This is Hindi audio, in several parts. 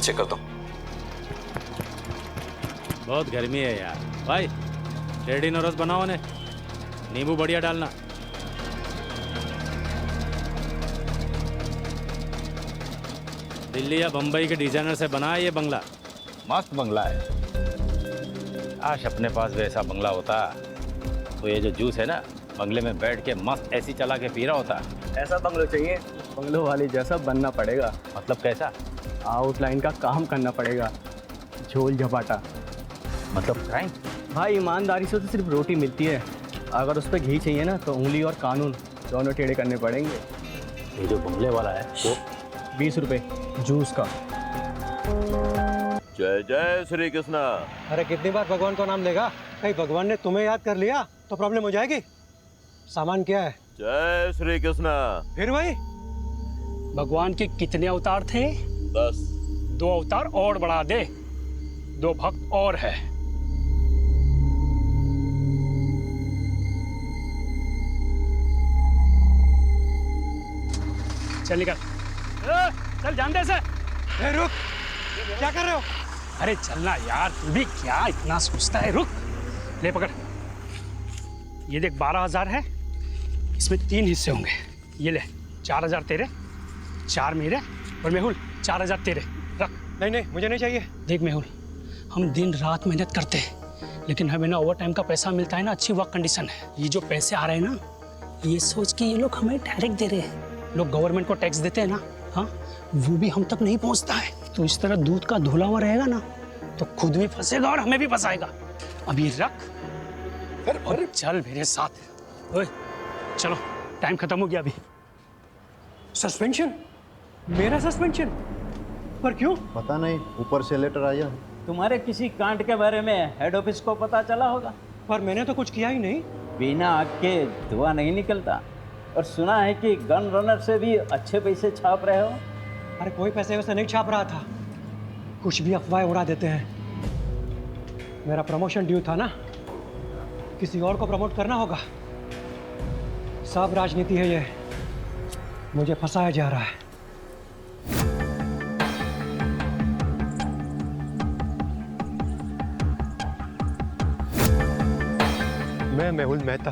चेक करता हूँ। बहुत गर्मी है यार भाई, रेडी नोरस बनाओ ने, नींबू बढ़िया डालना। दिल्ली या बम्बई के डिजाइनर से बना है ये बंगला। मस्त बंगला है। आज अपने पास वैसा बंगला होता तो ये जो जूस है ना, बंगले में बैठ के मस्त एसी चला के पी रहा होता। ऐसा बंगलो चाहिए, बंगलो वाली जैसा बनना पड़ेगा। मतलब कैसा? आउटलाइन का काम करना पड़ेगा, झोल झपाटा। मतलब क्राइम? भाई ईमानदारी से तो सिर्फ रोटी मिलती है, अगर उस पर घी चाहिए ना तो उंगली और कानून दोनों टेढ़े करने पड़ेंगे। ये जो बंगले वाला है वो 20 रुपये जूस का। जय जय श्री कृष्णा। अरे कितनी बार भगवान का नाम लेगा? कहीं भगवान ने तुम्हें याद कर लिया तो प्रॉब्लम हो जाएगी। सामान क्या है? जय श्री कृष्णा। फिर वही भगवान के कितने अवतार थे? 10। 2 अवतार और बढ़ा दे, 2 भक्त और है। चल निकल, चल जान दे से। रुक, क्या कर रहे हो? अरे चलना यार, तू भी क्या इतना सोचता है? रुक, ले पकड़। ये देख 12,000 है, इसमें 3 हिस्से होंगे। ये ले 4,000 तेरे, 4 मेरे, और मेहुल 4,000 तेरे। रख। नहीं नहीं, मुझे नहीं चाहिए। देख मेहुल, हम दिन रात मेहनत करते हैं, लेकिन हमें ना ओवर टाइम का पैसा मिलता है ना, अच्छी वर्क कंडीशन है। ये जो पैसे आ रहे हैं ना, ये सोच के ये लोग हमें डायरेक्ट दे रहे हैं। लोग गवर्नमेंट को टैक्स देते हैं ना, हाँ, वो भी हम तक नहीं पहुंचता है। तो इस तरह दूध का धुला हुआ रहेगा ना, तो खुद भी फंसेगा और हमें भी फंसाएगा। अब ये रख और चल मेरे साथ। ओए चलो, टाइम खत्म हो गया अभी। सस्पेंशन? मेरा सस्पेंशन? पर क्यों? पता नहीं, ऊपर से लेटर आया है। तुम्हारे किसी कांड के बारे में हेड ऑफिस को पता चला होगा। पर मैंने तो कुछ किया ही नहीं। बिना आग के धुआं नहीं निकलता। और सुना है कि गन रनर से भी अच्छे पैसे छाप रहे हो। अरे कोई पैसे वैसे नहीं छाप रहा था, कुछ भी अफवाहें उड़ा देते हैं। मेरा प्रमोशन ड्यू था ना, किसी और को प्रमोट करना होगा। सब राजनीति है ये, मुझे फंसाया जा रहा है। मैं मेहुल मेहता,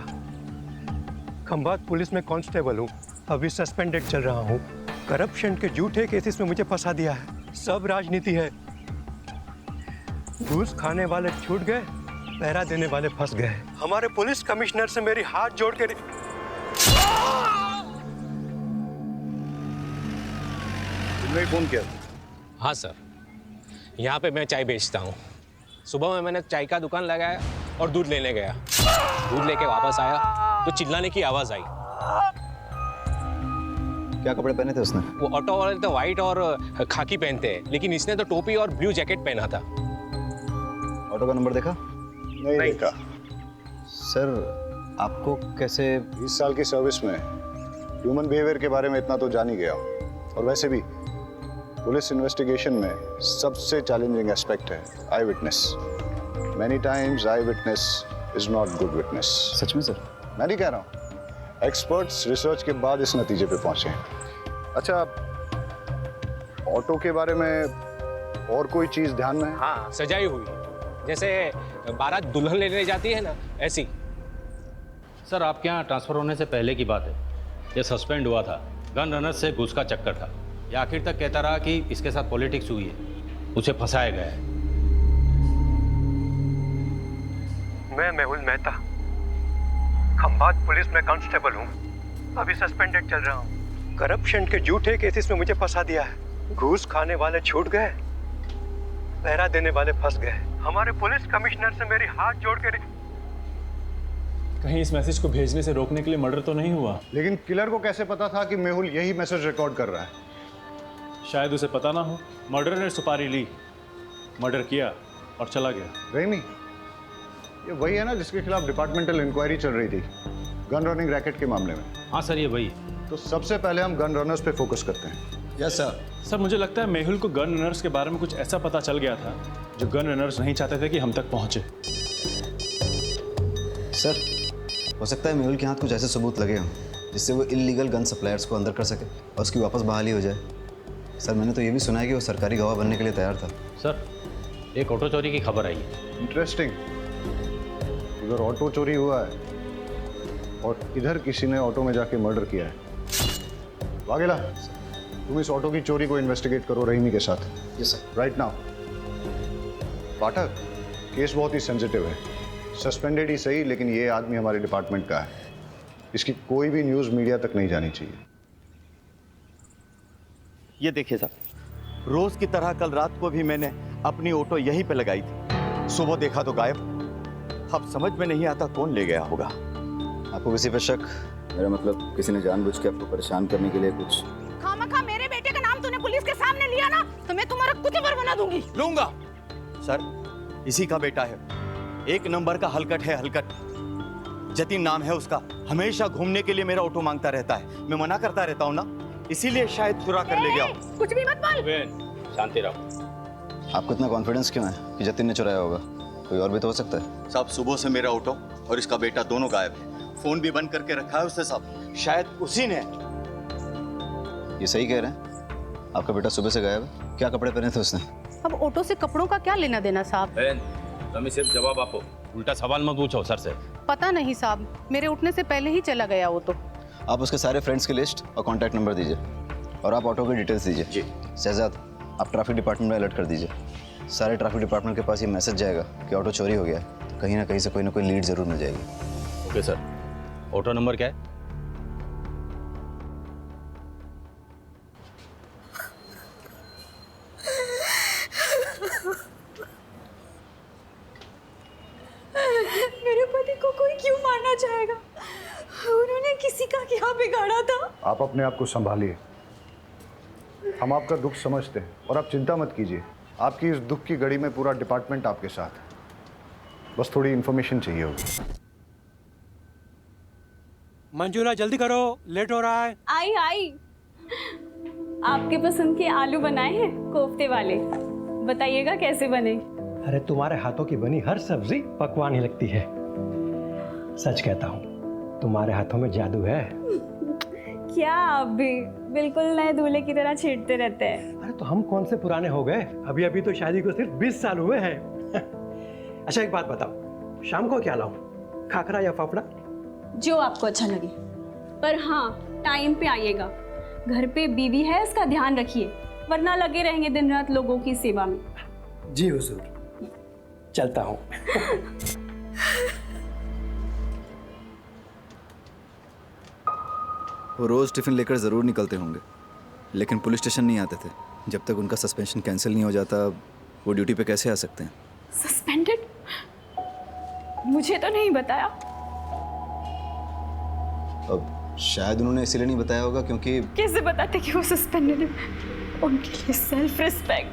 खंभात पुलिस में कांस्टेबल हूँ। अभी सस्पेंडेड चल रहा हूँ। करप्शन के झूठे केसेस में मुझे फंसा दिया है। सब राजनीति है। घूस खाने वाले छूट गए, पहरा देने वाले फंस गए। हमारे पुलिस कमिश्नर से मेरी हाथ जोड़ के तुमने फोन किया? हाँ सर, यहाँ पे मैं चाय बेचता हूँ। सुबह में मैंने चाय का दुकान लगाया और दूध लेने गया। दूध लेके वापस आया तो चिल्लाने की आवाज़ आई। क्या कपड़े पहने थे उसने? वो ऑटो वाले तो वाइट और खाकी पहनते हैं, लेकिन इसने तो टोपी और ब्लू जैकेट पहना था। ऑटो का नंबर देखा? नहीं देखा। सर, आपको कैसे? 20 साल की सर्विस में ह्यूमन बिहेवियर के बारे में इतना तो जान ही गया हूँ। और वैसे भी पुलिस इन्वेस्टिगेशन में सबसे चैलेंजिंग एस्पेक्ट है eye witness. Many times eye witness is not good witness. सच में सर? मैं नहीं कह रहा हूँ, एक्सपर्ट्स रिसर्च के बाद इस नतीजे पे पहुंचे हैं। अच्छा, ऑटो के बारे में और कोई चीज ध्यान में है? हाँ, सजाई हुई, जैसे बारात दुल्हन लेने जाती है ना, ऐसी। सर, आपके यहाँ ट्रांसफर होने से पहले की बात है। ये सस्पेंड हुआ था, गन रनर से घूस का चक्कर था। ये आखिर तक कहता रहा कि इसके साथ पॉलिटिक्स हुई है, उसे फंसाया गया है। मैं मेहुल मेहता, खंभात पुलिस में कांस्टेबल हूँ। अभी सस्पेंडेड चल रहा हूँ। करप्शन के झूठे केसेस में मुझे फंसा दिया है। घूस खाने वाले छूट गए, पहरा देने वाले फंस गए। हमारे पुलिस कमिश्नर से मेरी हाथ जोड़ के कहीं इस मैसेज को भेजने से रोकने के लिए मर्डर तो नहीं हुआ? लेकिन किलर को कैसे पता था कि मेहुल यही मैसेज रिकॉर्ड कर रहा है? शायद उसे पता ना हो। मर्डर ने सुपारी ली, मर्डर किया और चला गया। रेमी, ये वही है ना जिसके खिलाफ डिपार्टमेंटल इंक्वायरी चल रही थी गन रनिंग रैकेट के मामले में? हाँ सर, ये वही। तो सबसे पहले हम गन रनर्स पे फोकस करते हैं। Yes sir. सर, मुझे लगता है मेहुल को गन रनर्स के बारे में कुछ ऐसा पता चल गया था जो गन रनर्स नहीं चाहते थे कि हम तक पहुंचे। सर, हो सकता है मेहुल के हाथ कुछ ऐसे सबूत लगे हों जिससे वो इल्लीगल गन सप्लायर्स को अंदर कर सके और उसकी वापस बहाली हो जाए। सर मैंने तो ये भी सुना है कि वो सरकारी गवाह बनने के लिए तैयार था। सर एक ऑटो चोरी की खबर आई है। इंटरेस्टिंग। इधर ऑटो चोरी हुआ है और इधर किसी ने ऑटो में जाके मर्डर किया है। वाघेला, तुम इस ऑटो की चोरी को इन्वेस्टिगेट करो रहीमी के साथ। Yes sir. Right now. Pathak, case बहुत ही सेंसिटिव है। सस्पेंडेड ही सही, लेकिन ये आदमी हमारे डिपार्टमेंट का है। इसकी कोई भी न्यूज़ मीडिया तक नहीं जानी चाहिए। ये देखिए साहब, रोज की तरह कल रात को भी मैंने अपनी ऑटो यहीं पे लगाई थी। सुबह देखा तो गायब। अब समझ में नहीं आता कौन ले गया होगा। आपको किसी पे शक? मेरा मतलब किसी ने जानबूझ के आपको परेशान करने के लिए कुछ? खामखा मेरे बेटे का नाम तूने पुलिस के सामने लिया ना, तो मैं तुम्हारा कुचबर बना दूंगी। लूंगा। सर, इसी का बेटा है, एक नंबर का हलकट है, हलकट। जतिन नाम है उसका। हमेशा घूमने के लिए मेरा ऑटो मांगता रहता है। मैं मना करता रहता हूँ ना, इसीलिए शायद चुरा कर ले गया। कुछ भी मत बोल। शांति रहो। आपको इतना कॉन्फिडेंस क्यों है कि जतिन ने चुराया होगा? कोई और भी तो हो सकता है। साहब, सुबह से मेरा ऑटो और इसका बेटा दोनों गायब है। फोन भी बंद करके रखा है उसने साहब। शायद उसी ने। ये सही कह रहे हैं? आपका बेटा सुबह से गायब है? क्या कपड़े पहने थे उसने? अब ऑटो से कपड़ों का क्या लेना देना साहब? बहन, तुम्हें सिर्फ जवाब आपो, उल्टा सवाल मत पूछो सर से। पता नहीं साहब, मेरे उठने से पहले ही चला गया वो तो। आप उसके सारे फ्रेंड्स की लिस्ट और कॉन्टैक्ट नंबर दीजिए और आप ऑटो की डिटेल्स दीजिए। जी। शहजाद, आप ट्रैफिक डिपार्टमेंट में अलर्ट कर दीजिए। सारे ट्रैफिक डिपार्टमेंट के पास ये मैसेज जाएगा कि ऑटो चोरी हो गया है, तो कहीं ना कहीं से कोई ना कोई लीड जरूर मिल जाएगी। Okay sir. ऑटो नंबर क्या है? मेरे पति को कोई क्यों मारना चाहेगा? उन्होंने किसी का क्या बिगाड़ा था? आप अपने आप को संभालिए। हम आपका दुख समझते हैं और आप चिंता मत कीजिए। आपकी इस दुख की घड़ी में पूरा डिपार्टमेंट आपके साथ है। बस थोड़ी इन्फॉर्मेशन चाहिए होगी। मंजूरा जल्दी करो, लेट हो रहा है। आई आपके पसंद के आलू बनाए हैं, कोफ्ते वाले। बताइएगा कैसे बने। अरे तुम्हारे हाथों की बनी हर सब्जी पकवान ही लगती है। सच कहता हूँ, तुम्हारे हाथों में जादू है। क्या आप भी बिल्कुल नए दूल्हे की तरह छेड़ते रहते हैं। अरे तो हम कौन से पुराने हो गए? अभी अभी तो शादी को सिर्फ 20 साल हुए हैं। अच्छा एक बात बताओ, शाम को क्या लाऊं, खाखरा या फाफड़ा? जो आपको अच्छा लगे, पर हाँ टाइम पे आइएगा। घर पे बीवी है, इसका ध्यान रखिए, वरना लगे रहेंगे दिन रात लोगों की सेवा में। जी हुजूर, चलता हूँ। वो रोज़ टिफ़िन लेकर ज़रूर निकलते होंगे, लेकिन पुलिस स्टेशन नहीं आते थे। जब तक उनका सस्पेंशन कैंसिल नहीं हो जाता, वो ड्यूटी पे कैसे आ सकते हैं? सस्पेंडेड? मुझे तो नहीं बताया। अब शायद उन्होंने इसीलिए नहीं बताया होगा क्योंकि... कैसे बताते कि वो सस्पेंडेड है? उनके लिए सेल्फ रिस्पेक्ट।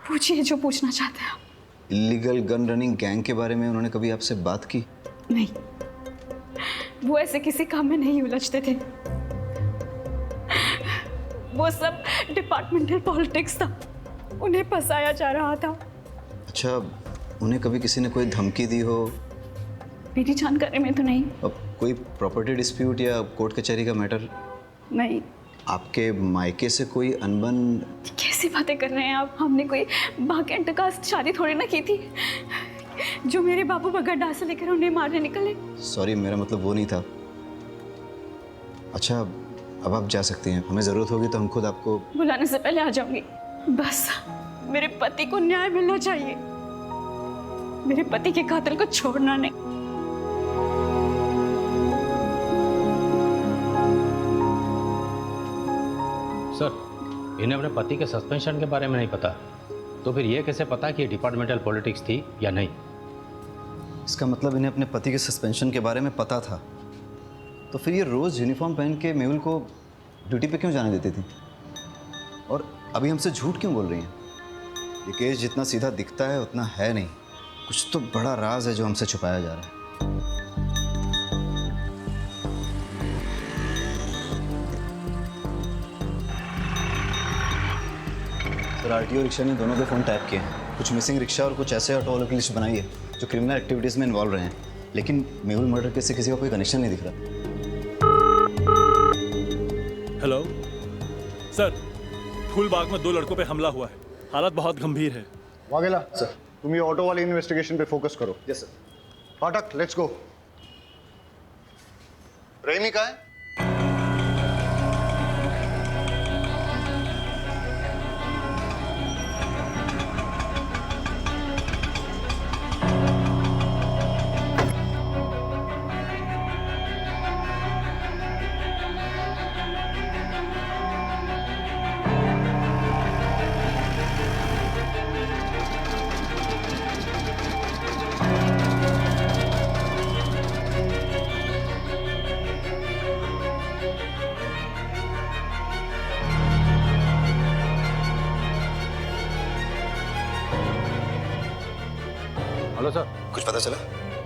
पूछिए जो पूछना चाहते हैं। इलीगल गन रनिंग गैंग के बारे में उन्होंने कभी आपसे बात की? नहीं, वो ऐसे किसी काम में नहीं उलझते थे। वो सब डिपार्टमेंटल पॉलिटिक्स था, उन्हें फंसाया जा रहा था। अच्छा, उन्हें कभी किसी ने कोई धमकी दी हो? मेरी जानकारी में तो नहीं। अब कोई प्रॉपर्टी डिस्प्यूट या कोर्ट कचहरी का मैटर? नहीं। आपके मायके से कोई अनबन? कैसी बातें कर रहे हैं आप? हमने कोई बाकेंट का शादी थोड़ी ना की थी जो मेरे बाबू बगैर डांस लेकर उन्हें मारने निकले। सॉरी, मेरा मतलब वो नहीं था। अच्छा, अब आप जा सकती हैं। हमें ज़रूरत होगी तो हम खुद आपको... बुलाने से पहले आ जाऊंगी। बस मेरे पति को न्याय मिलना चाहिए, मेरे पति के कातिल को छोड़ना नहीं। सर, इन्हें अपने पति के सस्पेंशन के बारे में नहीं पता, तो फिर ये कैसे पता कि डिपार्टमेंटल पॉलिटिक्स थी या नहीं? इसका मतलब इन्हें अपने पति के सस्पेंशन के बारे में पता था, तो फिर ये रोज़ यूनिफॉर्म पहन के मेहुल को ड्यूटी पे क्यों जाने देती थी? और अभी हमसे झूठ क्यों बोल रही हैं? ये केस जितना सीधा दिखता है उतना है नहीं। कुछ तो बड़ा राज है जो हमसे छुपाया जा रहा है। सर, आरटीओ रिक्शा ने दोनों के फ़ोन टैप किए हैं। कुछ मिसिंग रिक्शा और कुछ ऐसे ऑटो वालों की लिस्ट बनाई है जो क्रिमिनल एक्टिविटीज़ में इन्वॉल्व रहे हैं, लेकिन मेहुल मर्डर केस से किसी का कोई कनेक्शन नहीं दिख रहा। हेलो, सर, फूलबाग में 2 लड़कों पे हमला हुआ है। हालत बहुत गंभीर है। वाघेला सर, तुम ये ऑटो वाली इन्वेस्टिगेशन पे फोकस करो। Yes sir. Pathak, let's go. प्रेमी कहाँ है? Hello sir. कुछ पता चला?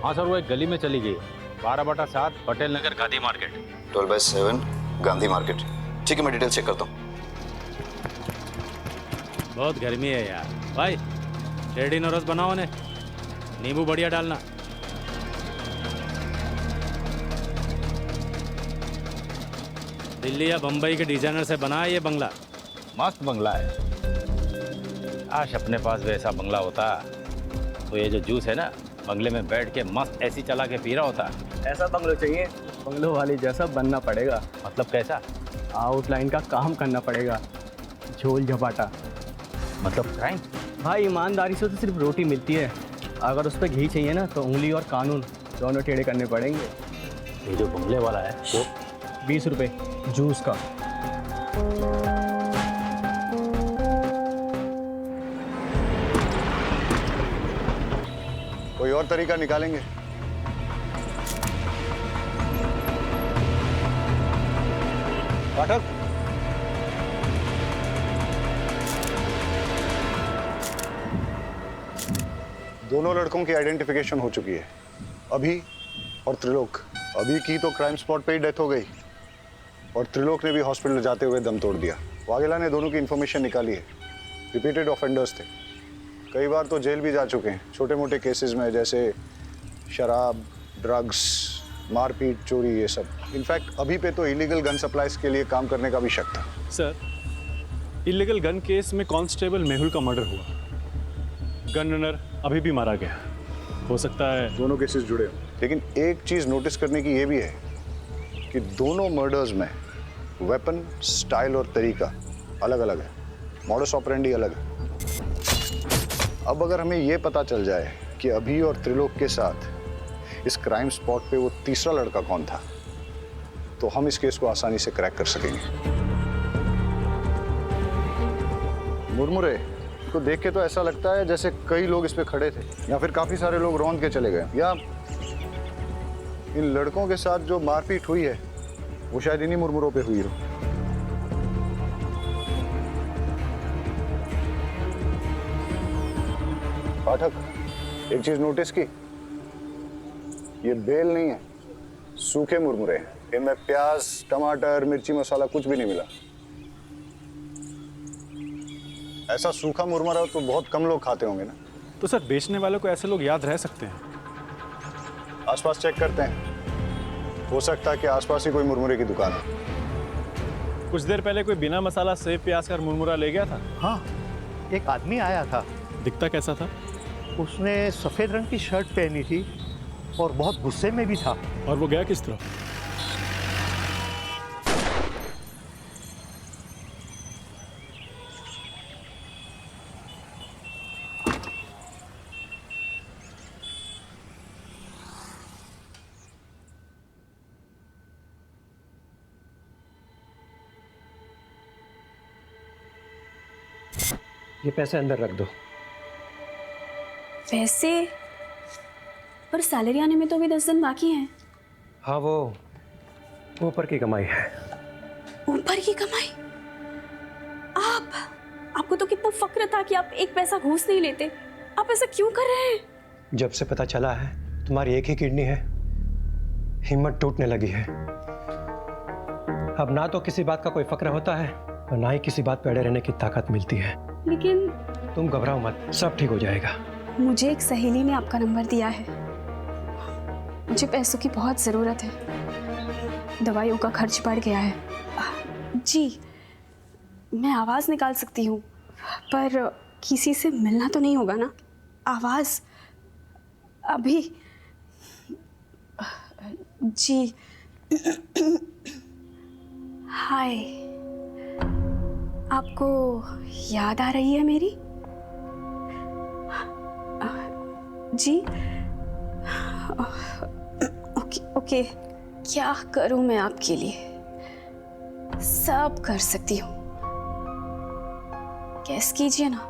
हाँ सर, वो एक गली में चली गई। 12/7 पटेल नगर गांधी मार्केट। 12/7 गांधी मार्केट। ठीक है, मैं डिटेल चेक करता हूँ। बहुत गर्मी है यार। भाई रेडी नोरस बनाओ ने, नींबू बढ़िया डालना। दिल्ली या बम्बई के डिजाइनर से बना है ये बंगला। मस्त बंगला है। काश अपने पास वैसा बंगला होता तो ये जो जूस है ना, बंगले में बैठ के मस्त एसी चला के पी रहा होता। ऐसा बंगलो चाहिए, बंगलो वाली जैसा बनना पड़ेगा। मतलब कैसा? आउटलाइन का काम करना पड़ेगा, झोल झपाटा। मतलब क्राइम? भाई ईमानदारी से तो सिर्फ रोटी मिलती है, अगर उस पर घी चाहिए ना तो उंगली और कानून दोनों टेढ़े करने पड़ेंगे। ये जो बंगले वाला है वो 20 रुपये जूस का। कोई और तरीका निकालेंगे? पाठक, दोनों लड़कों की आइडेंटिफिकेशन हो चुकी है, अभी और त्रिलोक। अभी की तो क्राइम स्पॉट पे ही डेथ हो गई और त्रिलोक ने भी हॉस्पिटल जाते हुए दम तोड़ दिया। वाघेला ने दोनों की इन्फॉर्मेशन निकाली है। रिपीटेड ऑफेंडर्स थे, कई बार तो जेल भी जा चुके हैं छोटे मोटे केसेस में, जैसे शराब, ड्रग्स, मारपीट, चोरी, ये सब। इनफैक्ट अभी पे तो इलीगल गन सप्लाईज के लिए काम करने का भी शक था। सर, इलीगल गन केस में कांस्टेबल मेहुल का मर्डर हुआ। गन रनर अभी भी मारा गया। हो सकता है दोनों केसेस जुड़े हों। लेकिन एक चीज नोटिस करने की ये भी है कि दोनों मर्डर्स में वेपन, स्टाइल और तरीका अलग अलग है, मॉडस ऑपरेंडी अलग है। अब अगर हमें ये पता चल जाए कि अभी और त्रिलोक के साथ इस क्राइम स्पॉट पे वो तीसरा लड़का कौन था, तो हम इस केस को आसानी से क्रैक कर सकेंगे। मुरमुरे को देख के तो ऐसा लगता है जैसे कई लोग इस पे खड़े थे, या फिर काफी सारे लोग रौंद के चले गए, या इन लड़कों के साथ जो मारपीट हुई है वो शायद इन्हीं मुरमुरों पे हुई हो। पाठक, एक चीज नोटिस की, ये बेल नहीं है, सूखे मुरमुरे हैं। इनमें प्याज, टमाटर, मिर्ची मसाला कुछ भी नहीं मिला। ऐसा सूखा मुरमुरा तो बहुत कम लोग खाते होंगे ना। तो सर, बेचने वालों को ऐसे लोग याद रह सकते हैं? आसपास चेक करते हैं, हो सकता है कि आसपास ही कोई मुरमुरे की दुकान है। कुछ देर पहले कोई बिना मसाला सेब प्याज का मुरमुरा ले गया था। हाँ, एक आदमी आया था। दिखता कैसा था? उसने सफ़ेद रंग की शर्ट पहनी थी और बहुत गुस्से में भी था। और वो गया किस तरफ? ये पैसे अंदर रख दो। पैसे? पर सैलरी आने में तो अभी 10 दिन बाकी हैं। हाँ, वो ऊपर की कमाई है। ऊपर की कमाई? आपको तो कितना फक्र था कि आप एक पैसा घूस नहीं लेते। आप ऐसा क्यों कर रहे हैं? जब से पता चला है तुम्हारी एक ही किडनी है, हिम्मत टूटने लगी है। अब ना तो किसी बात का कोई फक्र होता है और ना ही किसी बात पे अड़े रहने की ताकत मिलती है। लेकिन तुम घबराओ मत, सब ठीक हो जाएगा। मुझे एक सहेली ने आपका नंबर दिया है। मुझे पैसों की बहुत ज़रूरत है, दवाइयों का खर्च बढ़ गया है। जी, मैं आवाज़ निकाल सकती हूँ, पर किसी से मिलना तो नहीं होगा ना? आवाज़ अभी। जी। हाय, आपको याद आ रही है मेरी? जी। ओके, क्या करूं मैं आपके लिए? सब कर सकती हूँ। गैस कीजिए ना,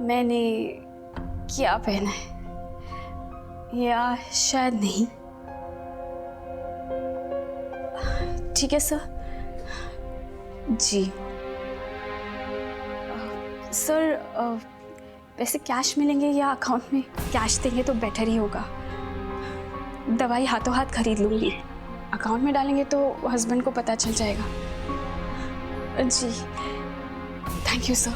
मैंने क्या पहना है, या शायद नहीं। ठीक है सर। जी सर, वैसे कैश मिलेंगे या अकाउंट में? कैश देंगे तो बेटर ही होगा। दवाई हाथों हाथ खरीद लूँगी, अकाउंट में डालेंगे तो हस्बैंड को पता चल जाएगा। जी थैंक यू सर।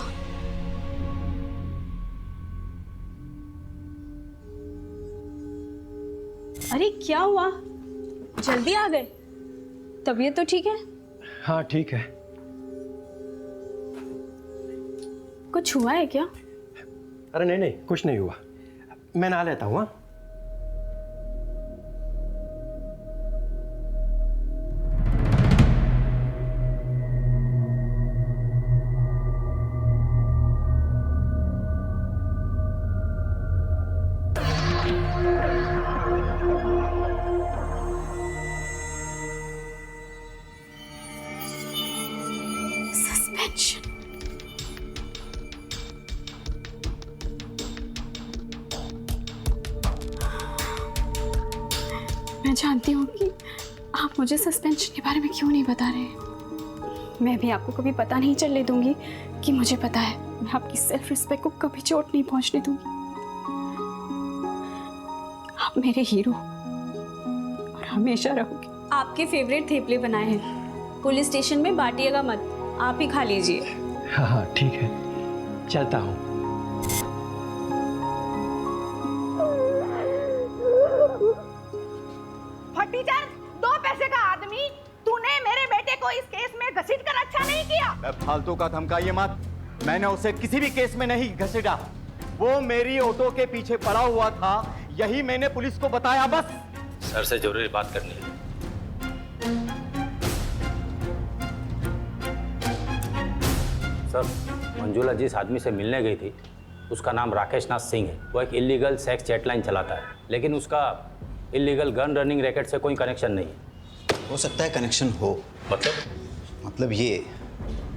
अरे क्या हुआ, जल्दी आ गए? तबीयत तो ठीक है? हाँ ठीक है। कुछ हुआ है क्या? अरे नहीं नहीं, कुछ नहीं हुआ, मैं नहा लेता हूँ। सस्पेंशन। मैं जानती हूँ कि आप मुझे सस्पेंशन के बारे में क्यों नहीं बता रहे। मैं भी आपको कभी पता नहीं चलने दूंगी कि मुझे पता है। मैं आपकी सेल्फ रिस्पेक्ट को कभी चोट नहीं पहुंचने दूंगी। आप मेरे हीरो और हमेशा रहोगे। आपके फेवरेट थेपले बनाए हैं, पुलिस स्टेशन में बांटिएगा मत, आप ही खा लीजिए। हाँ हाँ ठीक है, चलता हूँ। टीचर, 2 पैसे का आदमी, तूने मेरे बेटे को इस केस में घसीट कर अच्छा नहीं किया। फालतू का धमकाइए मत, मैंने उसे किसी भी केस में नहीं घसीटा। वो मेरी ऑटो के पीछे पड़ा हुआ था, यही मैंने पुलिस को बताया बस। सर से जरूरी बात करनी है। सर, मंजुला जिस आदमी से मिलने गई थी उसका नाम राकेश नाथ सिंह है। वो एक इलीगल सेक्स चैटलाइन चलाता है, लेकिन उसका इलीगल गन रनिंग रैकेट से कोई कनेक्शन नहीं है। हो सकता है कनेक्शन हो। मतलब ये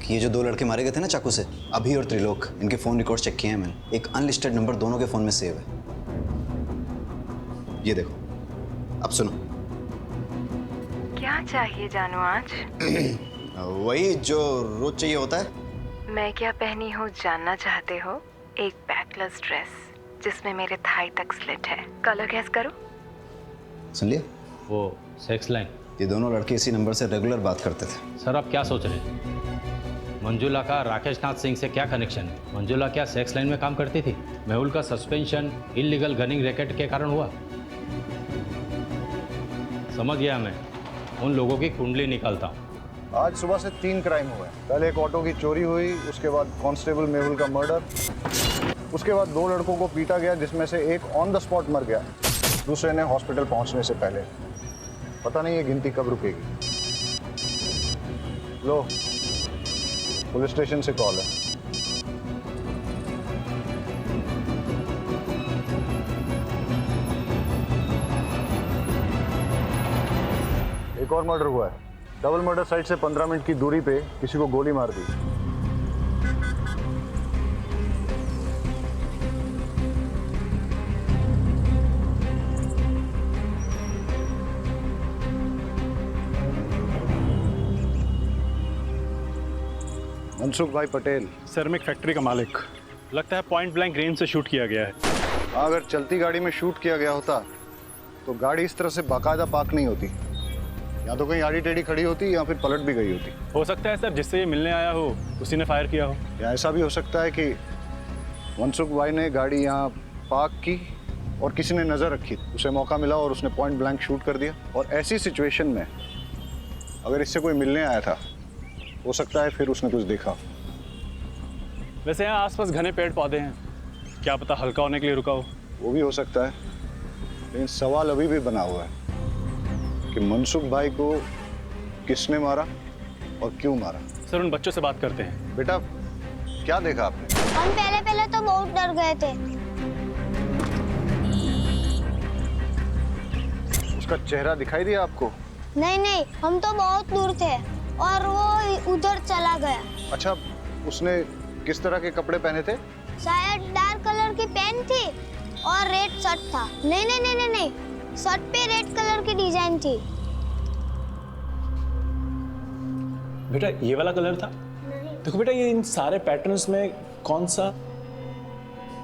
कि ये जो 2 लड़के मारे गए थे ना चाकू से, अभी और त्रिलोक, इनके फ़ोन रिकॉर्ड चेक किए हैं मैंने। एक अनलिस्टेड नंबर दोनों के फ़ोन में सेव है। ये देखो, अब सुनो। क्या चाहिए जानू आज? वही जो रोज चाहिए होता है। मैं क्या पहनी हूँ जानना चाहते हो? एक बैकलेस ड्रेस जिसमें मेरे थाई तक स्लिट है। कलर गैस करो। सुन लिया? वो सेक्स लाइन। ये दोनों लड़के इसी नंबर से रेगुलर बात करते थे। सर आप क्या सोच रहे हैं? मंजुला का राकेश नाथ सिंह से क्या कनेक्शन है? मंजुला क्या सेक्स लाइन में काम करती थी? मेहुल का सस्पेंशन इलीगल गनिंग रैकेट के कारण हुआ। समझ गया, मैं उन लोगों की कुंडली निकालता हूँ। आज सुबह से 3 क्राइम हुए। पहले एक ऑटो की चोरी हुई, उसके बाद कांस्टेबल मेहुल का मर्डर, उसके बाद 2 लड़कों को पीटा गया जिसमें से एक ऑन द स्पॉट मर गया, दूसरे ने हॉस्पिटल पहुंचने से पहले। पता नहीं ये गिनती कब रुकेगी। लो, पुलिस स्टेशन से कॉल है। एक और मर्डर हुआ है। डबल मर्डर साइट से 15 मिनट की दूरी पे किसी को गोली मार दी। मनसुख भाई पटेल। सर मैं एक फैक्ट्री का मालिक। लगता है पॉइंट ब्लैंक रेंज से शूट किया गया है। अगर चलती गाड़ी में शूट किया गया होता तो गाड़ी इस तरह से बाकायदा पार्क नहीं होती। या तो कहीं आड़ी टेढ़ी खड़ी होती या फिर पलट भी गई होती। हो सकता है सर जिससे ये मिलने आया हो उसी ने फायर किया हो। या ऐसा भी हो सकता है कि मनसुख भाई ने गाड़ी यहाँ पार्क की और किसी ने नज़र रखी, उसे मौका मिला और उसने पॉइंट ब्लैंक शूट कर दिया। और ऐसी सिचुएशन में अगर इससे कोई मिलने आया था हो सकता है फिर उसने कुछ देखा। वैसे यहाँ आसपास घने पेड़ पौधे हैं, क्या पता हल्का होने के लिए रुका हो। वो भी हो सकता है, लेकिन सवाल अभी भी बना हुआ है कि मनसुख भाई को किसने मारा और क्यों मारा। सर उन बच्चों से बात करते हैं। बेटा क्या देखा आपने? हम पहले तो बहुत डर गए थे। उसका चेहरा दिखाई दिया आपको? नहीं, हम तो बहुत दूर थे और वो उधर चला गया। अच्छा, उसने किस तरह के कपड़े पहने थे? शायद डार्क कलर की पैंट थी और रेड शर्ट था। नहीं, शर्ट पे रेड कलर की डिजाइन थी। बेटा ये वाला कलर था? देखो बेटा, ये इन सारे पैटर्न्स में कौन सा?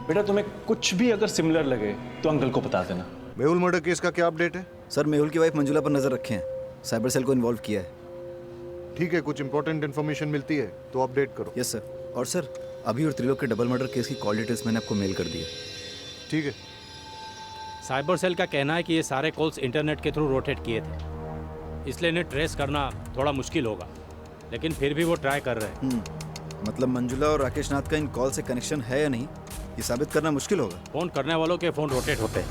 बेटा तुम्हें कुछ भी अगर सिमिलर लगे तो अंकल को बता देना। मेहुल मर्डर केस का क्या अपडेट है? सर मेहुल की वाइफ मंजुला पर नजर रखे हैं, साइबर सेल को इन्वॉल्व किया है। ठीक है, कुछ इंपॉर्टेंट इन्फॉर्मेशन मिलती है तो अपडेट करो। Yes sir. और सर अभी और त्रिलोक के डबल मर्डर केस की कॉल डिटेल्स मैंने आपको मेल कर दी है। ठीक है। साइबर सेल का कहना है कि ये सारे कॉल्स इंटरनेट के थ्रू रोटेट किए थे, इसलिए इन्हें ट्रेस करना थोड़ा मुश्किल होगा, लेकिन फिर भी वो ट्राई कर रहे हैं। मतलब मंजुला और राकेश नाथ का इन कॉल से कनेक्शन है या नहीं, ये साबित करना मुश्किल होगा। फ़ोन करने वालों के फ़ोन रोटेट होते हैं,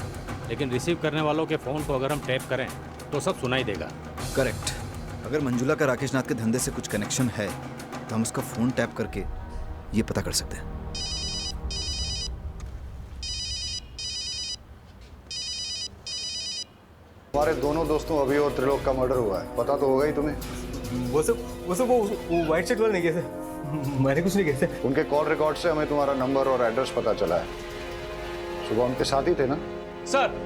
लेकिन रिसीव करने वालों के फ़ोन को अगर हम टैप करें तो सब सुनाई देगा। करेक्ट। अगर मंजुला का राकेश नाथ के धंधे से कुछ कनेक्शन है तो हम उसका फ़ोन टैप करके ये पता कर सकते हैं। हमारे दोनों दोस्तों अभी और त्रिलोक का मर्डर हुआ है, पता तो होगा ही तुम्हें। वो व्हाइट शर्ट वाले नहीं कैसे? मैंने कुछ नहीं कैसे। उनके कॉल रिकॉर्ड से हमें तुम्हारा नंबर और एड्रेस पता चला है। सुबह उनके साथ ही थे ना? सर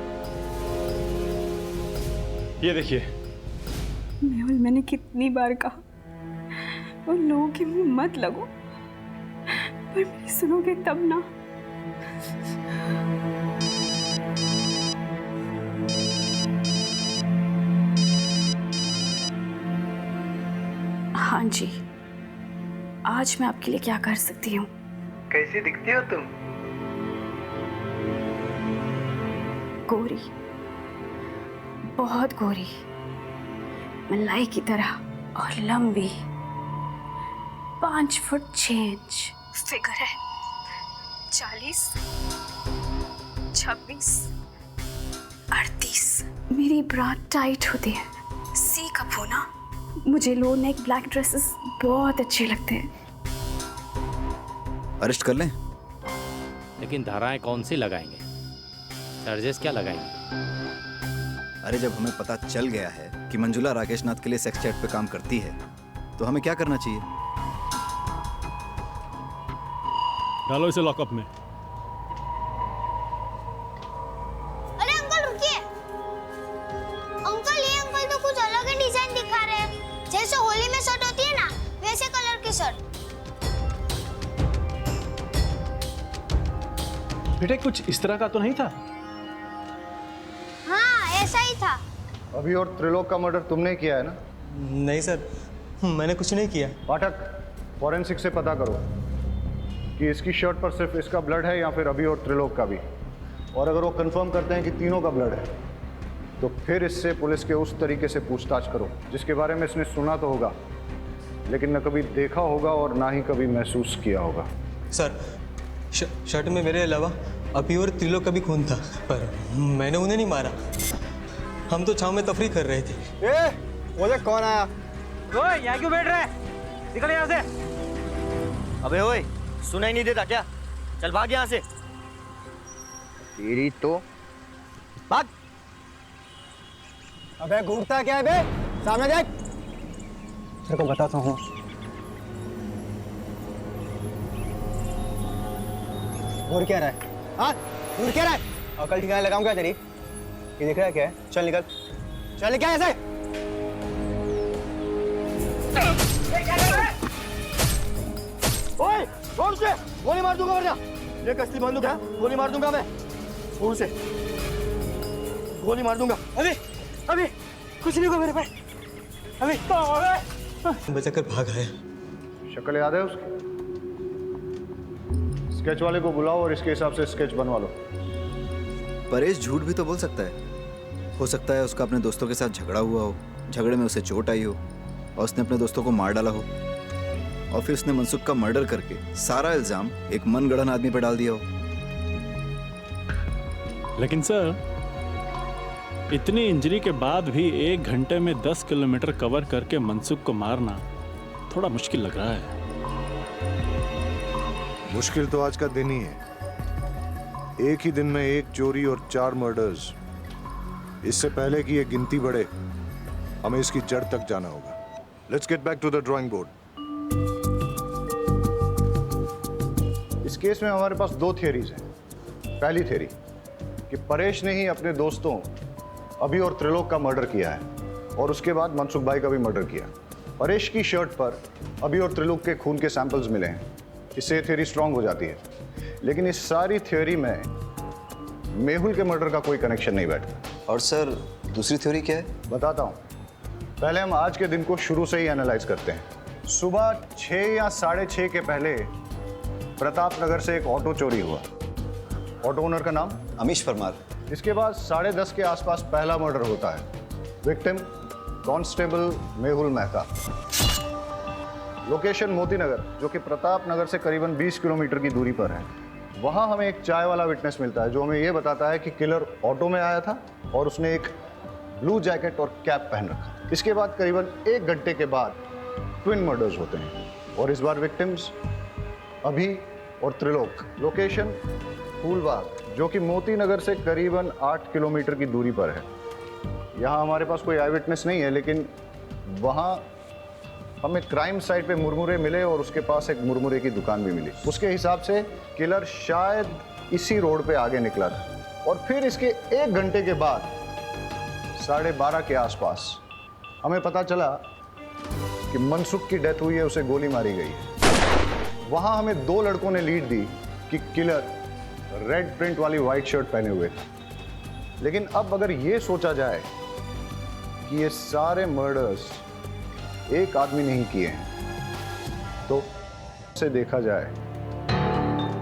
ये देखिए। मेहुल, मैंने कितनी बार कहा उन लोगों के मुंह मत लगो, पर मेरी सुनोगे तब ना। हाँ जी, आज मैं आपके लिए क्या कर सकती हूँ? कैसी दिखती हो तुम? गोरी, बहुत गोरी, मलाई की तरह और लंबी, 5 फुट 6 इंच फिगर है, 40, 26, 38। मेरी ब्रा टाइट होती है, सी कप होना। मुझे लो नेक ब्लैक ड्रेसेस बहुत अच्छे लगते हैं। अरेस्ट कर लें? लेकिन धाराएं कौन सी लगाएंगे? चार्जेस क्या लगाएंगे? अरे जब हमें पता चल गया है कि मंजुला राकेश नाथ के लिए सेक्स चैट पे काम करती है तो हमें क्या करना चाहिए? डालो इसे लॉकअप में। अरे अंकल रुकिए। अंकल, ये अंकल तो कुछ अलग ही डिजाइन दिखा रहे हैं। जैसे होली में शर्ट होती है ना, वैसे कलर की शर्ट। बेटे कुछ इस तरह का तो नहीं था? हाँ, ऐसा ही था। अभी और त्रिलोक का मर्डर तुमने किया है ना? नहीं सर, मैंने कुछ नहीं किया। पाठक, फॉरेंसिक से पता करो कि इसकी शर्ट पर सिर्फ इसका ब्लड है या फिर अभी और त्रिलोक का भी। और अगर वो कंफर्म करते हैं कि तीनों का ब्लड है तो फिर इससे पुलिस के उस तरीके से पूछताछ करो जिसके बारे में इसने सुना तो होगा, लेकिन न कभी देखा होगा और ना ही कभी महसूस किया होगा। सर शर्ट में मेरे अलावा अभी और त्रिलोक का भी खून था, पर मैंने उन्हें नहीं मारा। हम तो छांव में तफरी कर रहे थे। बोले कौन आया? ओए यहाँ क्यों बैठ रहा है? निकल यहाँ से। अबे ओए, सुनाई नहीं देता क्या? चल भाग यहाँ से। तेरी तो भाग। अबे घूरता क्या है बे? सामने देख। तेरे को बताता हूँ। घूर क्या रहा है? हाँ, घूर क्या रहा है? अकल ठिकाने लगाऊं क्या तेरी? ये दिख रहा है क्या है? चल निकल, चल निकल ऐसे। ओए, जोर से गोली मार दूंगा वरना। ये कश्ती बंदूक है, गोली मार दूंगा मैं। जोर से गोली मार दूंगा। अभी कुछ नहीं होगा मेरे भाई। अभी बचाकर भाग आया। शक्ल याद है उसकी? स्केच वाले को बुलाओ और इसके हिसाब से स्केच बनवा लो। परेश झूठ भी तो बोल सकता है। हो सकता है उसका अपने दोस्तों के साथ झगड़ा हुआ हो, झगड़े में उसे चोट आई हो और उसने अपने दोस्तों को मार डाला हो। और फिर उसने मनसुख का मर्डर करके सारा इल्जाम एक मनगढ़ंत आदमी पर डाल दिया हो। लेकिन सर, इतनी इंजरी के बाद भी 1 घंटे में 10 किलोमीटर कवर करके मनसुख को मारना थोड़ा मुश्किल लग रहा है। मुश्किल तो आज का दिन ही है। एक ही दिन में 1 चोरी और 4 मर्डर्स। इससे पहले कि ये गिनती बढ़े, हमें इसकी जड़ तक जाना होगा। Let's get back to the drawing board. इस केस में हमारे पास 2 थियरीज हैं। पहली थियरी कि परेश ने ही अपने दोस्तों अभी और त्रिलोक का मर्डर किया है और उसके बाद मनसुख भाई का भी मर्डर किया। परेश की शर्ट पर अभी और त्रिलोक के खून के सैंपल्स मिले हैं। इससे ये थियरी स्ट्रांग हो जाती है। लेकिन इस सारी थियरी में मेहुल के मर्डर का कोई कनेक्शन नहीं बैठता। और सर, दूसरी थ्योरी क्या है? बताता हूँ। पहले हम आज के दिन को शुरू से ही एनालाइज करते हैं। सुबह 6 या 6:30 के पहले प्रताप नगर से एक ऑटो चोरी हुआ। ऑटो ओनर का नाम अमीश परमार। इसके बाद 10:30 के आसपास पहला मर्डर होता है। Victim constable Mehul Mehta. Location Moti Nagar, जो कि प्रताप नगर से करीबन 20 किलोमीटर की दूरी पर है। वहां हमें एक चाय वाला विटनेस मिलता है जो हमें यह बताता है कि किलर ऑटो में आया था और उसने एक ब्लू जैकेट और कैप पहन रखा। इसके बाद करीबन 1 घंटे के बाद ट्विन मर्डर्स होते हैं और इस बार विक्टिम्स अभी और त्रिलोक। लोकेशन फूलबाग, जो कि मोती नगर से करीबन 8 किलोमीटर की दूरी पर है। यहाँ हमारे पास कोई आई विटनेस नहीं है, लेकिन वहाँ हमें क्राइम साइट पे मुरमुरे मिले और उसके पास एक मुरमुरे की दुकान भी मिली। उसके हिसाब से किलर शायद इसी रोड पे आगे निकला था और फिर इसके 1 घंटे के बाद 12:30 के आसपास हमें पता चला कि मनसुख की डेथ हुई है, उसे गोली मारी गई है। वहाँ हमें 2 लड़कों ने लीड दी कि किलर रेड प्रिंट वाली वाइट शर्ट पहने हुए थे। लेकिन अब अगर ये सोचा जाए कि ये सारे मर्डर्स एक आदमी ने ही किए हैं, तो से देखा जाए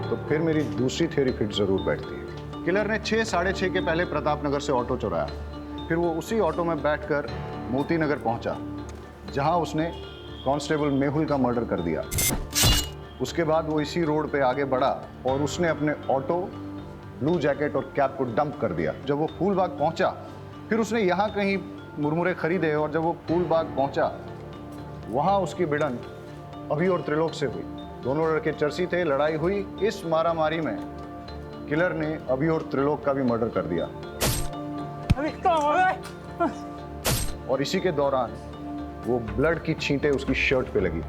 तो फिर मेरी दूसरी थ्योरी फिट जरूर बैठती है। किलर ने 6, 6:30 के पहले प्रताप नगर से ऑटो चुराया। फिर वो उसी ऑटो में बैठकर मोती नगर पहुंचा, जहां उसने कांस्टेबल मेहुल का मर्डर कर दिया। उसके बाद वो इसी रोड पे आगे बढ़ा और उसने अपने ऑटो, ब्लू जैकेट और कैप को डंप कर दिया। जब वो फूलबाग पहुंचा, फिर उसने यहाँ कहीं मुरमुरे खरीदे और जब वो फूलबाग पहुंचा, वहाँ उसकी भिड़न अभी और त्रिलोक से हुई। दोनों लड़के चर्सी थे, लड़ाई हुई। इस मारामारी में किलर ने अभी और त्रिलोक का भी मर्डर कर दिया। और इसी के दौरान वो ब्लड की छींटें उसकी शर्ट पे लगी।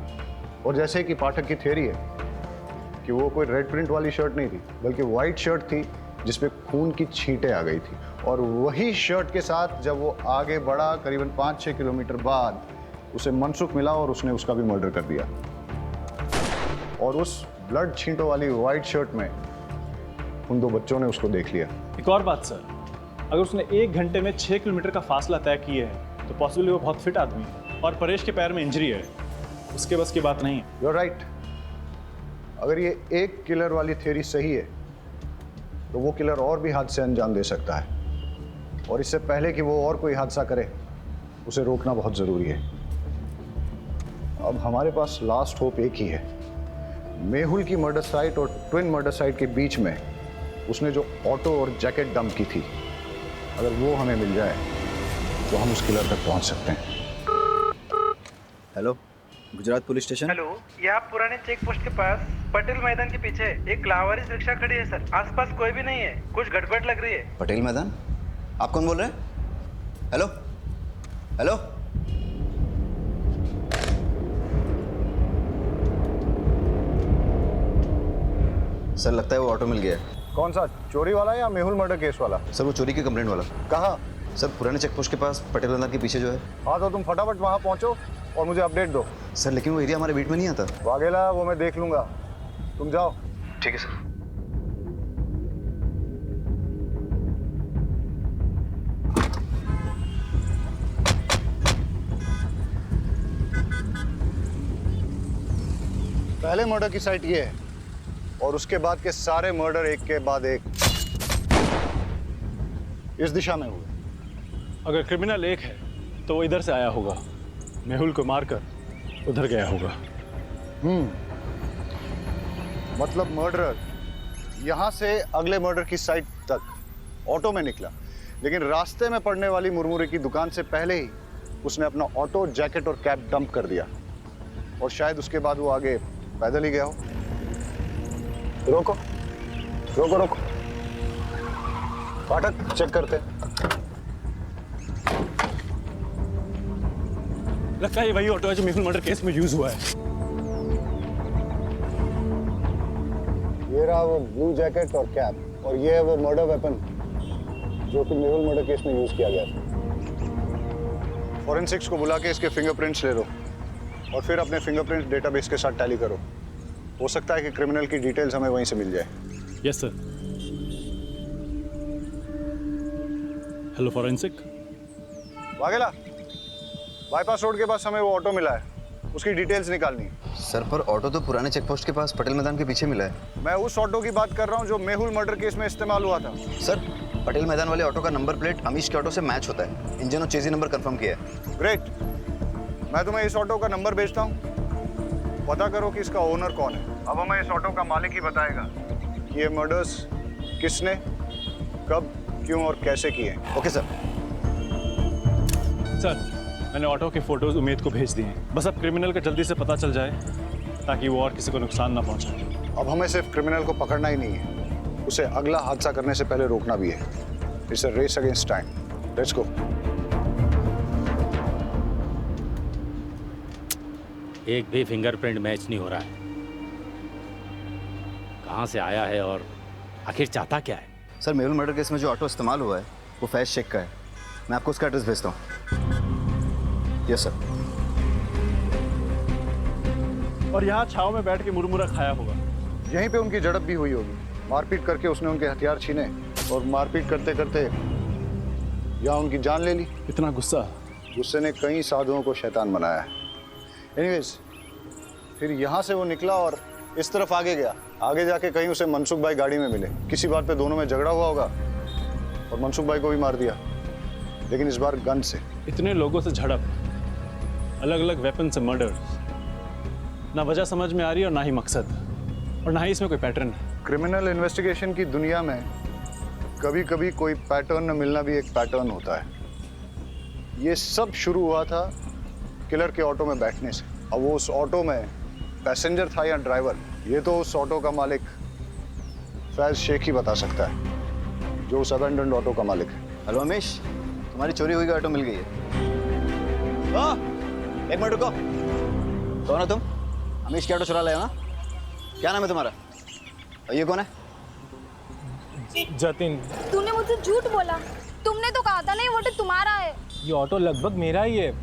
और जैसे कि पाठक की थ्योरी है कि वो कोई रेड प्रिंट वाली शर्ट नहीं थी, बल्कि वाइट शर्ट थी जिसपे खून की छींटें आ गई थी। और वही शर्ट के साथ जब वो आगे बढ़ा, करीबन 5-6 किलोमीटर बाद उसे मनसुख मिला और उसने उसका भी मर्डर कर दिया। और उस ब्लड छींटों वाली वाइट शर्ट में उन 2 बच्चों ने उसको देख लिया। एक और बात सर, अगर उसने 1 घंटे में 6 किलोमीटर का फासला तय किया है तो पॉसिबली वो बहुत फिट आदमी है और परेश के पैर में इंजरी है, उसके बस की बात नहीं है। You are right. अगर ये एक किलर वाली थ्योरी सही है तो वो किलर और भी हादसे अंजाम दे सकता है, और इससे पहले कि वो और कोई हादसा करे उसे रोकना बहुत ज़रूरी है। अब हमारे पास लास्ट होप एक ही है। मेहुल की मर्डर साइट और ट्विन मर्डर साइट के बीच में उसने जो ऑटो और जैकेट डंप की थी, अगर वो हमें मिल जाए तो हम उस किलर तक पहुंच सकते हैं। Hello, Gujarat police station. Hello, ये आप पुराने चेक पोस्ट के पास पटेल मैदान के पीछे एक लावारिस रिक्शा खड़ी है सर। आसपास कोई भी नहीं है, कुछ गड़बड़ लग रही है। पटेल मैदान? आप कौन बोल रहे हैं? हेलो हेलो, सर लगता है वो ऑटो मिल गया है। कौन सा, चोरी वाला या मेहुल मर्डर केस वाला? सर वो चोरी की कंप्लेंट वाला। कहाँ? सर पुराने चेक पोस्ट के पास, पटेल मैदान के पीछे जो है। हाँ तो तुम फटाफट वहाँ पहुँचो और मुझे अपडेट दो। सर लेकिन वो एरिया हमारे बीट में नहीं आता। वाघेला वो मैं देख लूंगा, तुम जाओ। ठीक है सर। पहले मर्डर की साइट ये है और उसके बाद के सारे मर्डर एक के बाद एक इस दिशा में हुए। अगर क्रिमिनल एक है तो वो इधर से आया होगा, मेहुल को मारकर उधर गया होगा। मतलब मर्डरर यहाँ से अगले मर्डर की साइट तक ऑटो में निकला, लेकिन रास्ते में पड़ने वाली मुरमुरे की दुकान से पहले ही उसने अपना ऑटो, जैकेट और कैप डंप कर दिया, और शायद उसके बाद वो आगे पैदल ही गया हो। रोको रोको रोको, फाटक चेक करते हैं। लगता है ये वही ऑटो है जो मेहुल मर्डर केस में यूज हुआ है। ये रहा वो ब्लू जैकेट और कैप, और ये है वो मर्डर वेपन जो कि मेहुल मर्डर केस में यूज किया गया था। फॉरेंसिक्स को बुला के इसके फिंगरप्रिंट्स ले लो और फिर अपने फिंगरप्रिंट डेटाबेस के साथ टैली करो। हो सकता है कि क्रिमिनल की डिटेल्स हमें वहीं से मिल जाए। Yes sir. Hello forensic. Vaghela, bypass road के पास हमें वो ऑटो मिला है, उसकी डिटेल्स निकालनी है। सर पर ऑटो तो पुराने चेक पोस्ट के पास पटेल मैदान के पीछे मिला है। मैं उस ऑटो की बात कर रहा हूँ जो मेहुल मर्डर केस में इस्तेमाल हुआ था। सर पटेल मैदान वाले ऑटो का नंबर प्लेट अमीश के ऑटो से मैच होता है। इंजन और चेजी नंबर कंफर्म किया है। ग्रेट, मैं तुम्हें इस ऑटो का नंबर भेजता हूँ, पता करो कि इसका ओनर कौन है। अब हमें इस ऑटो का मालिक ही बताएगा कि ये मर्डर्स किसने, कब, क्यों और कैसे किए। Okay sir. सर मैंने ऑटो के फोटोज उमेद को भेज दिए हैं, बस अब क्रिमिनल का जल्दी से पता चल जाए ताकि वो और किसी को नुकसान ना पहुंचाए। अब हमें सिर्फ क्रिमिनल को पकड़ना ही नहीं है, उसे अगला हादसा करने से पहले रोकना भी है। It's a race against time. Let's go. एक भी फिंगरप्रिंट मैच नहीं हो रहा है। कहाँ से आया है और आखिर चाहता क्या है? सर मेहुल मर्डर केस में जो ऑटो इस्तेमाल हुआ है वो फैज शेख का है। मैं आपको उसका एड्रेस भेजता हूँ। Yes sir. और यहाँ छाव में बैठ के मुरमुरा खाया होगा। यहीं पे उनकी झड़प भी हुई होगी। मारपीट करके उसने उनके हथियार छीने और मारपीट करते करते यहाँ उनकी जान ले ली। इतना गुस्सा? गुस्से ने कई साधुओं को शैतान बनाया है। एनीवेज, फिर यहाँ से वो निकला और इस तरफ आगे गया। आगे जाके कहीं उसे मनसुख भाई गाड़ी में मिले। किसी बात पे दोनों में झगड़ा हुआ होगा और मनसुख भाई को भी मार दिया, लेकिन इस बार गन से। इतने लोगों से झड़प, अलग अलग वेपन से मर्डर, ना वजह समझ में आ रही है और ना ही मकसद, और ना ही इसमें कोई पैटर्न है। क्रिमिनल इन्वेस्टिगेशन की दुनिया में कभी कभी कोई पैटर्न मिलना भी एक पैटर्न होता है। ये सब शुरू हुआ था किलर के ऑटो में बैठने से। अब वो उस ऑटो में पैसेंजर था या ड्राइवर, ये तो उस ऑटो का मालिक फैज शेख ही बता सकता है, जो उस अबेंडन्ड ऑटो का मालिक है। हेलो अमीश, तुम्हारी चोरी हुई ऑटो मिल गई है। एक मिनट रुको। कौन हो तुम? अमीश की ऑटो चुरा लाए हो ना? क्या नाम है तुम्हारा? और ये कौन है? जतिन। तूने मुझसे झूठ बोला। तुमने तो कहा था ना ये ऑटो तुम्हारा है। ये ऑटो लगभग मेरा ही है।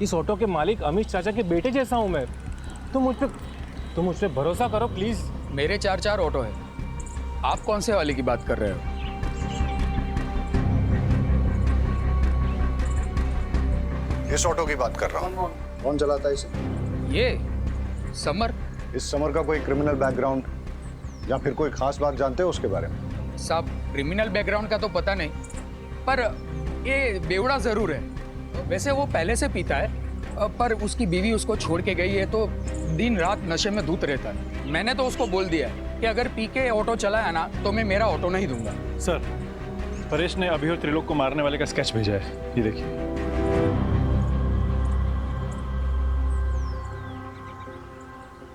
इस ऑटो के मालिक अमीश चाचा के बेटे जैसा हूँ मैं। तुम मुझ पे भरोसा करो प्लीज। मेरे 4 ऑटो है, आप कौन से वाले की बात कर रहे हो? इस ऑटो की बात कर रहा हूँ। कौन चलाता है इसे? ये समर। इस समर का कोई क्रिमिनल बैकग्राउंड या फिर कोई खास बात जानते हो उसके बारे में? साहब, क्रिमिनल बैकग्राउंड का तो पता नहीं, पर ये बेवड़ा जरूर है। वैसे वो पहले से पीता है, पर उसकी बीवी उसको छोड़ के गई है तो दिन रात नशे में धुत रहता है। मैंने तो उसको बोल दिया है कि अगर पी के ऑटो चलाया ना तो मैं मेरा ऑटो नहीं दूंगा। सर, परेश ने अभी और त्रिलोक को मारने वाले का स्केच भेजा है, ये देखिए।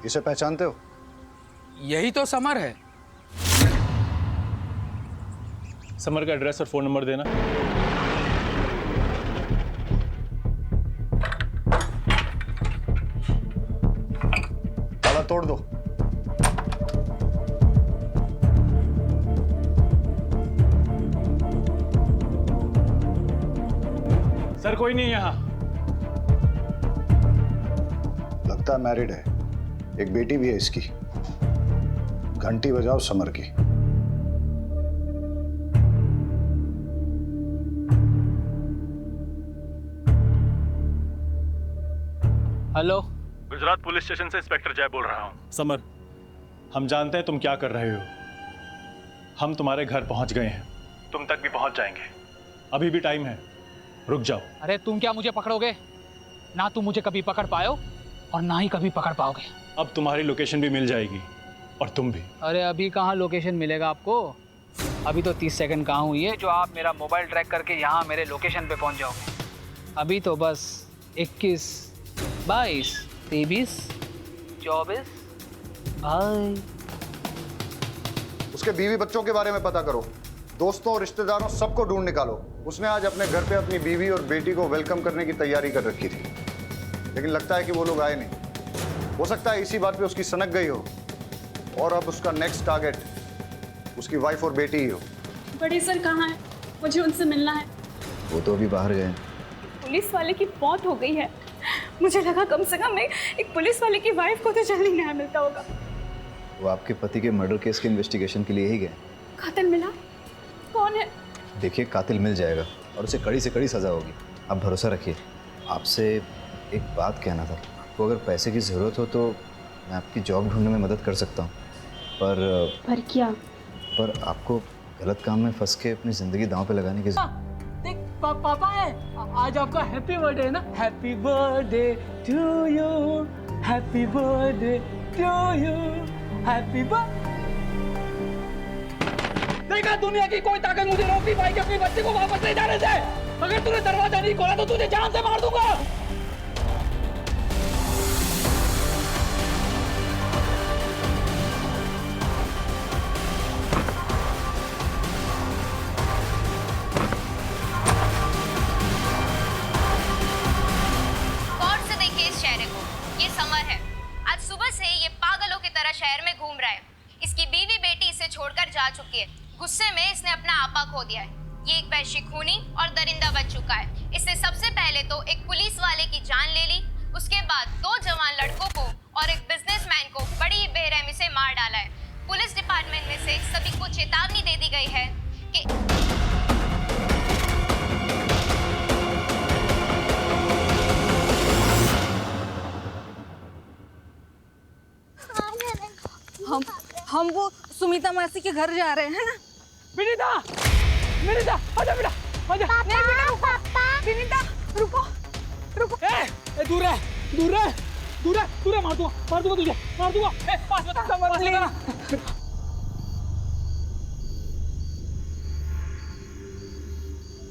इसे पहचानते हो? यही तो समर है। समर का एड्रेस और फोन नंबर देना। ताला तोड़ दो। सर कोई नहीं यहाँ। लगता है मैरिड है, एक बेटी भी है इसकी। घंटी बजाओ समर की। हेलो, गुजरात पुलिस स्टेशन से इंस्पेक्टर जय बोल रहा हूँ। समर, हम जानते हैं तुम क्या कर रहे हो। हम तुम्हारे घर पहुंच गए हैं, तुम तक भी पहुंच जाएंगे। अभी भी टाइम है, रुक जाओ। अरे तुम क्या मुझे पकड़ोगे? ना तुम मुझे कभी पकड़ पाए हो और ना ही कभी पकड़ पाओगे। अब तुम्हारी लोकेशन भी मिल जाएगी और तुम भी। अरे अभी कहाँ लोकेशन मिलेगा आपको? अभी तो 30 सेकंड कहाँ हुई है जो आप मेरा मोबाइल ट्रैक करके यहाँ मेरे लोकेशन पे पहुँच जाओगे। अभी तो बस 21, 22, 23, 24। उसके बीवी बच्चों के बारे में पता करो, दोस्तों और रिश्तेदारों सबको ढूंढ निकालो। उसने आज अपने घर पे अपनी बीवी और बेटी को वेलकम करने की तैयारी कर रखी थी, लेकिन लगता है कि वो लोग आए नहीं। हो सकता है इसी बात पे उसकी सनक गई हो और अब उसका नेक्स्ट टारगेट उसकी वाइफ और बेटी ही हो। बड़े सर कहाँ हैं? मुझे उनसे मिलना है। वो तो अभी बाहर गए। पुलिस वाले की मौत हो गई है। मुझे लगा कम से कम एक पुलिस वाले की वाइफ को तो जल्दी न्याय मिलता होगा। वो आपके पति के मर्डर केस के इन्वेस्टिगेशन के लिए ही गए। कातिल मिला? कौन है? देखिए, कातिल मिल जाएगा और उसे कड़ी से कड़ी सज़ा होगी। आप भरोसा रखिए। आपसे एक बात कहना था, आपको अगर पैसे की ज़रूरत हो तो मैं आपकी जॉब ढूंढने में मदद कर सकता हूँ, पर क्या? पर आपको गलत काम में फंस के अपनी ज़िंदगी दांव पे लगाने की देख पापा है, आज आपका हैप्पी बर्थडे है ना। Happy birthday to you, happy birthday to you, happy birthday. देखा, दुनिया की कोई ताकत मुझे रोक नहीं पाएगी अपनी बच्चे को वापस ले जाने से। अगर तूने दरवाजा नहीं खोला तो तुझे जान से मार दूंगा। गौर से देखिए इस चेहरे को, ये समर है। आज सुबह से ये पागलों की तरह शहर में घूम रहा है। इसकी बीवी बेटी इसे छोड़कर जा चुकी है। गुस्से में इसने अपना आपा खो दिया है। ये एक वहशी खूनी और दरिंदा बन चुका है। इसने सबसे पहले तो एक पुलिस वाले की जान ले ली, उसके बाद 2 जवान लड़कों को और एक बिजनेसमैन को बड़ी बेरहमी से मार डाला है। पुलिस डिपार्टमेंट में से सभी को चेतावनी दे दी गई है कि हम वो सुमिता मासी के घर जा रहे हैं ना। विनीता, विनीता, आजा बेटा, आजा। नहीं बेटा, पापा। विनीता, रुको, रुको। दूर है, दूर है, दूर है, दूर है। मार दूंगा तुझे, मार दूंगा। पास बता।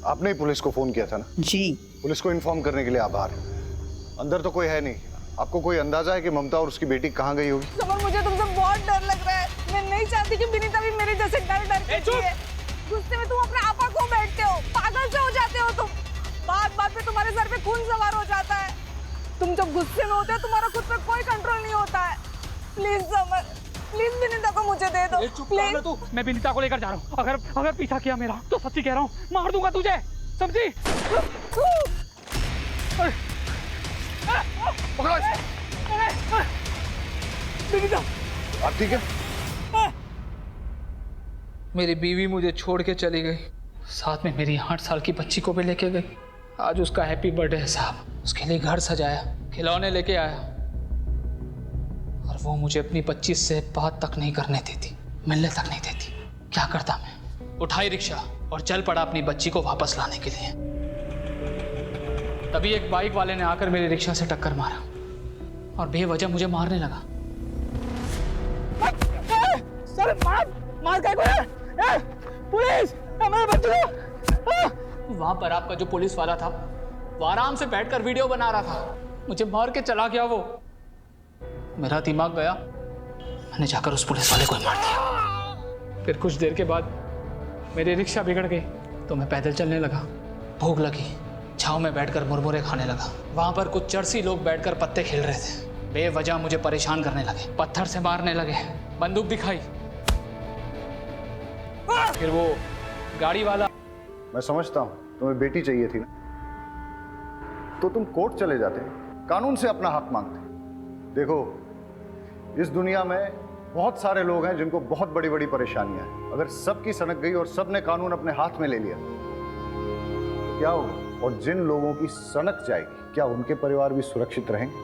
आपने ही पुलिस को फोन किया था ना? जी। पुलिस को इन्फॉर्म करने के लिए आभार। अंदर तो कोई है नहीं। आपको कोई अंदाजा है कि ममता और उसकी बेटी कहाँ गई होगी? समर, मुझे तुमसे बहुत डर लग रहा है। मैं नहीं चाहती कि विनीता भी मेरे जैसे डर के जिए। गुस्से में तुम अपना आपा खो बैठते हो, पागल से हो जाते हो तुम। बात पे तुम्हारे सर पे खून सवार हो जाता है। तुम जब गुस्से में होते हो तुम्हारा खुद पे कोई कंट्रोल नहीं होता है। प्लीज समर, प्लीज विनीता को मुझे दे दो। प्लीज। तू, मैं विनीता को लेकर जा रहा हूँ। अगर पीछा किया मेरा तो सच्ची कह रहा हूँ, मार दूंगा तुझे, समझी? पकड़ो इसे। विनीता, आप ठीक है? मेरी बीवी मुझे छोड़ के चली गई, साथ में मेरी 8 साल की बच्ची को भी लेके गई। आज उसका हैप्पी बर्थडे है साहब। उसके लिए घर सजाया, खिलौने लेके आया, और वो मुझे अपनी 25 से बात तक नहीं करने देती, मिलने तक नहीं देती। क्या करता मैं? उठाई रिक्शा और चल पड़ा अपनी बच्ची को वापस लाने के लिए। तभी एक बाइक वाले ने आकर मेरी रिक्शा से टक्कर मारा और बेवजह मुझे मारने लगा। सर, मार क्या है? पुलिस, हमारे बच्चे को। वहां पर आपका जो पुलिस वाला था वो आराम से बैठकर वीडियो बना रहा था। मुझे मार के चला गया वो। मेरा दिमाग गया, मैंने जाकर उस पुलिस वाले को ही मार दिया। फिर कुछ देर के बाद मेरी रिक्शा बिगड़ गई तो मैं पैदल चलने लगा। भूख लगी, छांव में बैठकर मुरमुरे खाने लगा। वहां पर कुछ चरसी लोग बैठकर पत्ते खेल रहे थे। बेवजह मुझे परेशान करने लगे, पत्थर से मारने लगे, बंदूक दिखाई। फिर वो गाड़ी वाला। मैं समझता हूँ तुम्हें बेटी चाहिए थी ना, तो तुम कोर्ट चले जाते, कानून से अपना हक मांगते। देखो, इस दुनिया में बहुत सारे लोग हैं जिनको बहुत बड़ी बड़ी परेशानियां हैं। अगर सबकी सनक गई और सबने कानून अपने हाथ में ले लिया तो क्या होगा? और जिन लोगों की सनक जाएगी, क्या उनके परिवार भी सुरक्षित रहेंगे?